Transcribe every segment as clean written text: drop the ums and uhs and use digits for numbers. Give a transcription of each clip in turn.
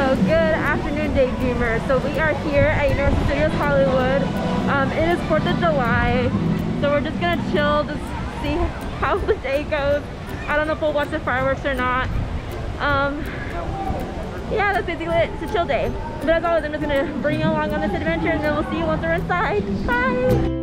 So good afternoon, Daydreamers. So we are here at Universal Studios Hollywood. It is 4th of July, so we're just gonna chill, just see how the day goes. I don't know if we'll watch the fireworks or not. Yeah, that's basically it. It's a chill day. But as always, I'm just gonna bring you along on this adventure, and then we'll see you once we're inside. Bye!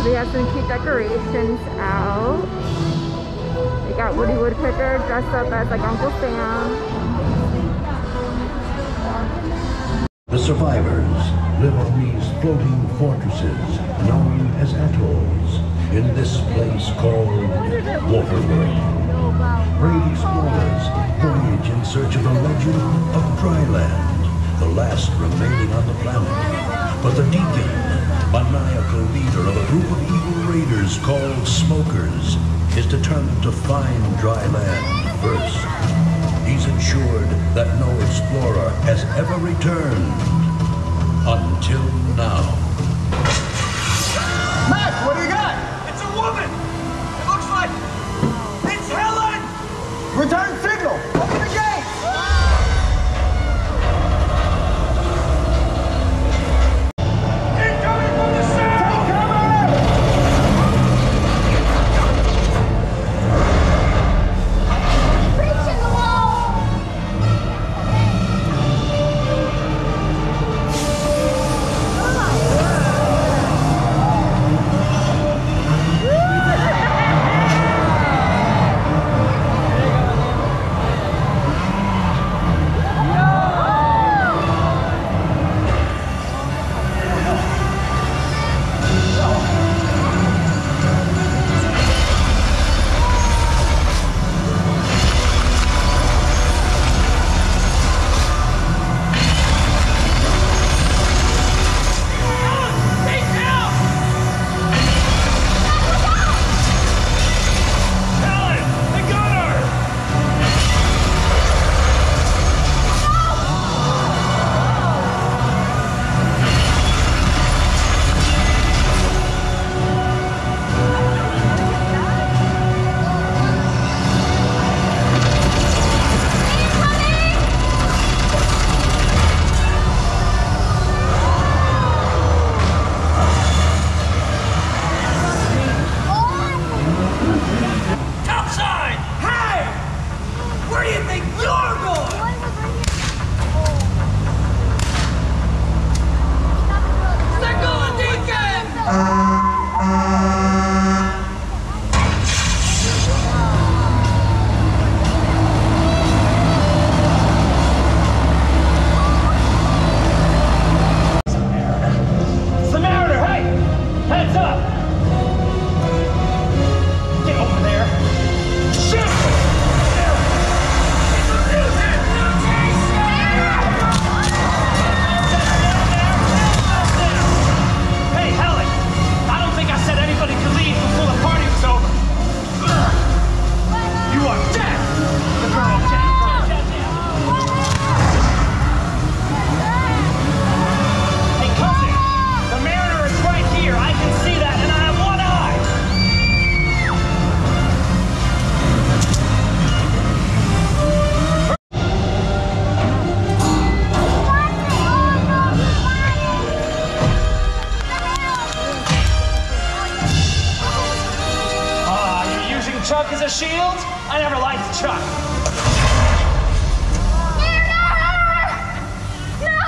They have some cute decorations out. They got Woody Woodpecker dressed up as like Uncle Sam. The survivors live on these floating fortresses known as atolls in this place called Waterworld. Brave explorers voyage in search of the legend of Dryland, the last remaining on the planet. But the Deacon, maniacal leader of a group of evil raiders called Smokers, is determined to find dry land first. He's ensured that no explorer has ever returned until now. Mac, what do you got? It's a woman! It looks like it's Helen! Return signal! Open the gate! Chuck as a shield? I never liked Chuck. No!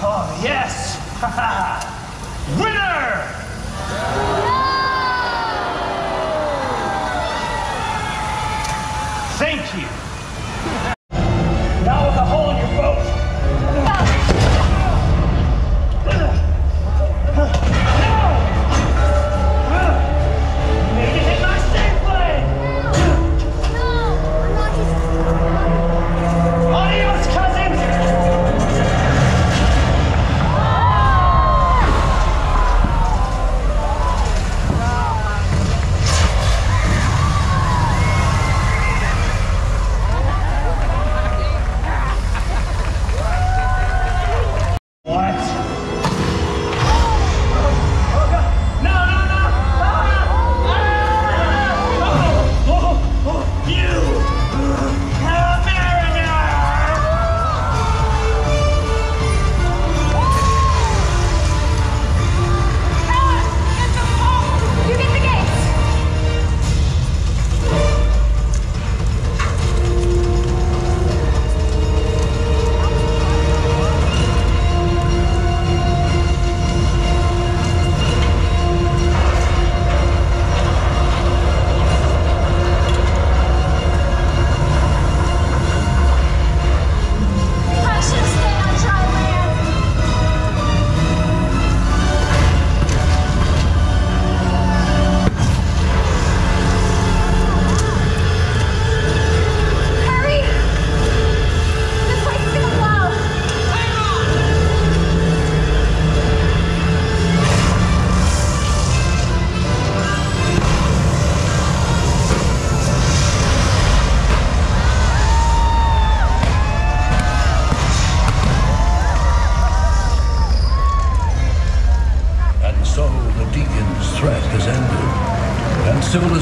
Oh, yes! Winner! Thank you. Now with a hole in your boat. No! I'm not his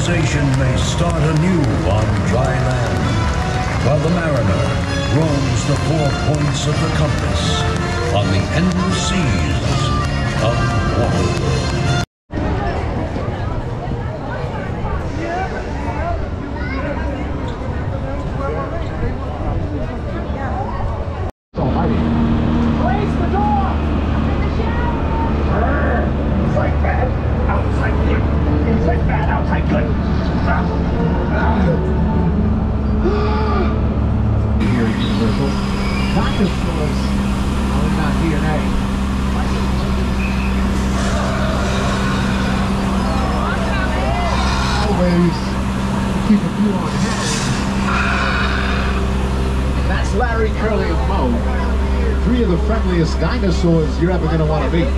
civilization may start anew on dry land, while the mariner roams the 4 points of the compass on the endless seas of Waterworld. Keep a view on hand. That's Larry, Curly, and Moe. 3 of the friendliest dinosaurs you're ever going to want to meet.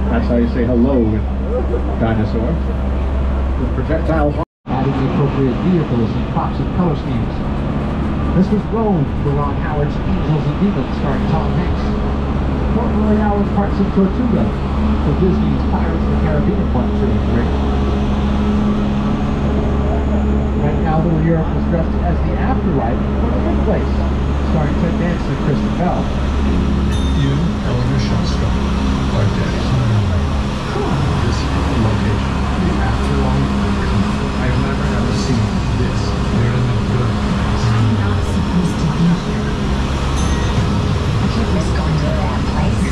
That's how you say hello in dinosaur. With projectile adding the appropriate vehicles and props and color schemes. This was Rome for Ron Howard's Angels and Demons starring Tom Hanks. Port Royale with parts of Tortuga for Disney's Pirates of the Caribbean one shooting break. Right now, the Europe was dressed as the afterlife for the good place, starring Ted Danson and Kristen Bell. You, Eleanor Shellstrom, are dead. This is the location. The afterlife. I have never ever seen this. You're in the good place. I'm not supposed to be here. I can't risk going to a bad place.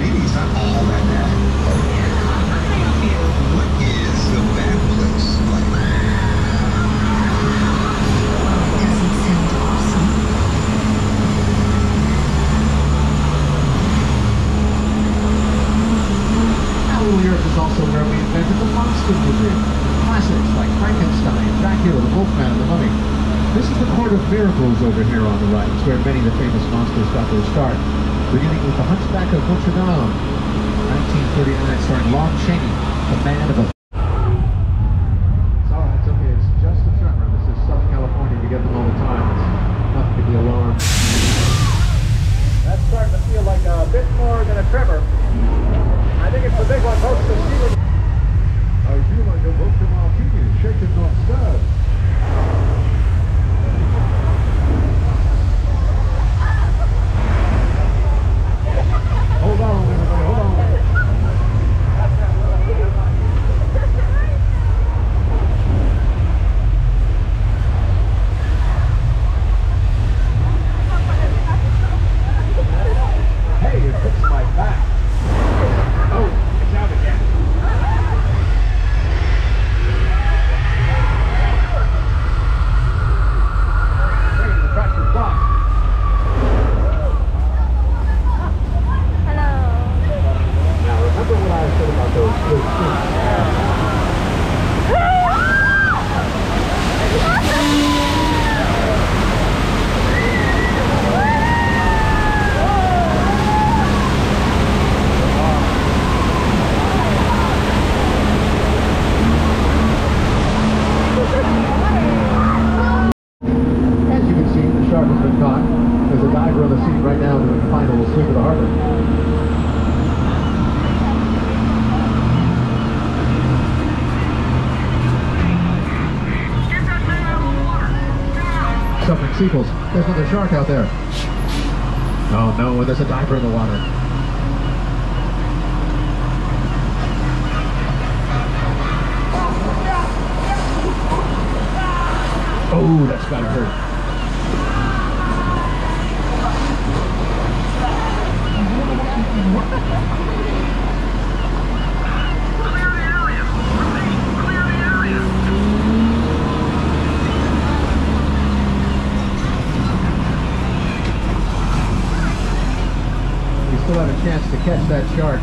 Maybe it's not all that bad. What is the bad place like? Doesn't sound awesome. Halloween Earth is also where we invented the Monster Museum. Classics like Frankenstein, Dracula, the Wolfman, and the Mummy. This is the Court of Miracles over here on the right. It's where many of the famous monsters got their start. Beginning with the Hunchback of Notre Dame, 1939, starring Lon Chaney, the man of a... It's alright, it's okay, it's just a tremor. This is Southern California, we get them all the time. It's nothing to be alarmed. That's starting to feel like a bit more than a tremor. I think it's the big one, folks. I feel like a vodka martini, shaken not stirred. Hold on, everybody, hold on. Hey, it hits my back. Oh, it's out again. Hey, the tractor's blocked. Now, remember what I said about those good things. As you can see, the shark has been caught. There's a diver on the scene right now doing a final sweep of the harbor. Suffering sequels. There's another shark out there. Oh no, there's a diver in the water. Oh, that's gotta hurt. Still have a chance to catch that shark.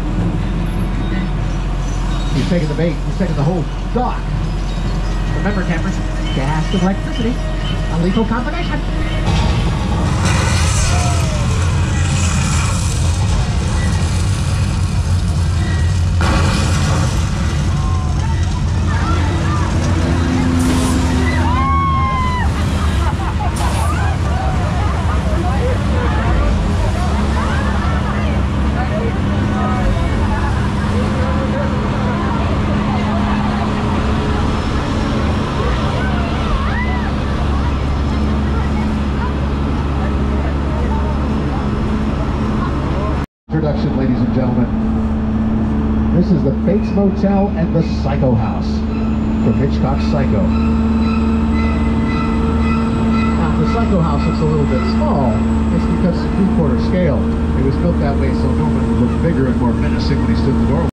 He's taking the bait. He's taking the whole dock. Remember, campers, gas and electricity, a lethal combination. gentlemen. This is the Bates Motel and the Psycho House from Hitchcock's Psycho. Now, the Psycho House looks a little bit small. It's because it's a 3/4 scale. It was built that way so Norman would look bigger and more menacing when he stood in the doorway.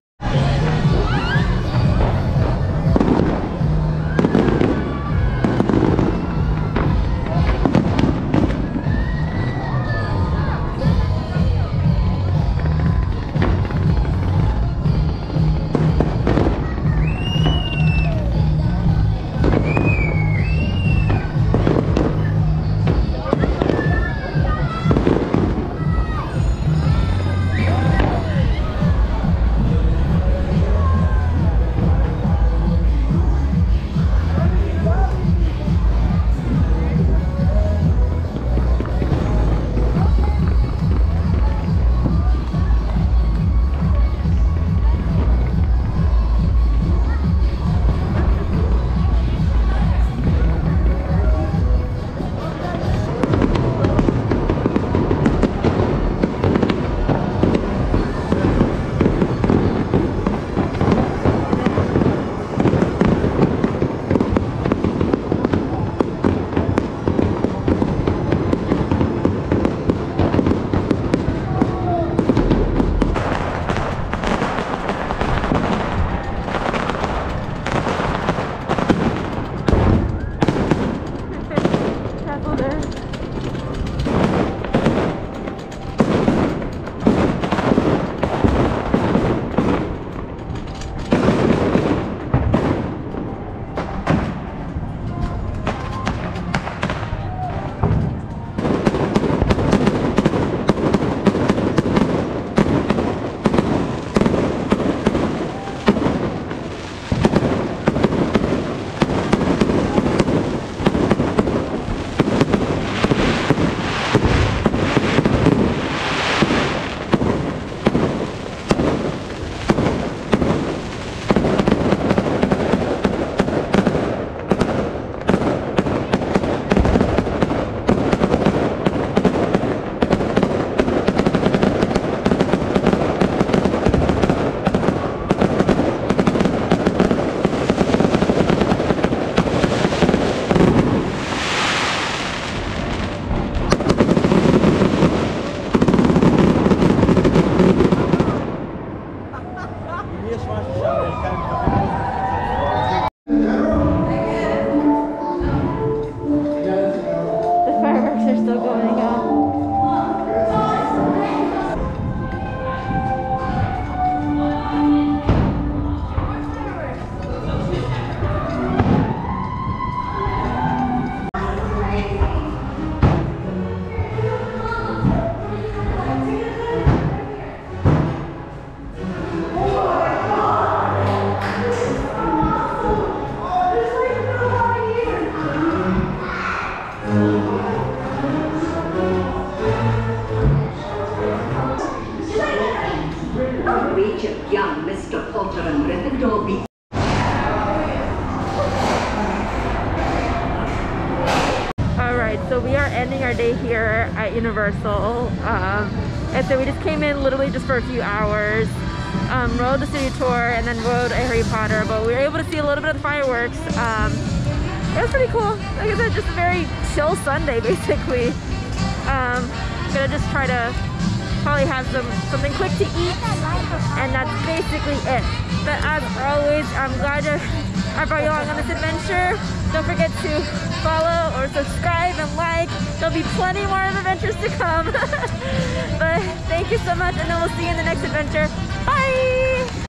So we are ending our day here at Universal, and so we just came in literally just for a few hours, rode the city tour, and then rode a Harry Potter, but we were able to see a little bit of the fireworks. It was pretty cool. Like I said, just a very chill Sunday basically. Gonna just try to probably have something quick to eat, and that's basically it. But as always, I'm glad I brought you along on this adventure. Don't forget to follow or subscribe and like. There'll be plenty more adventures to come. But thank you so much, and then we'll see you in the next adventure. Bye!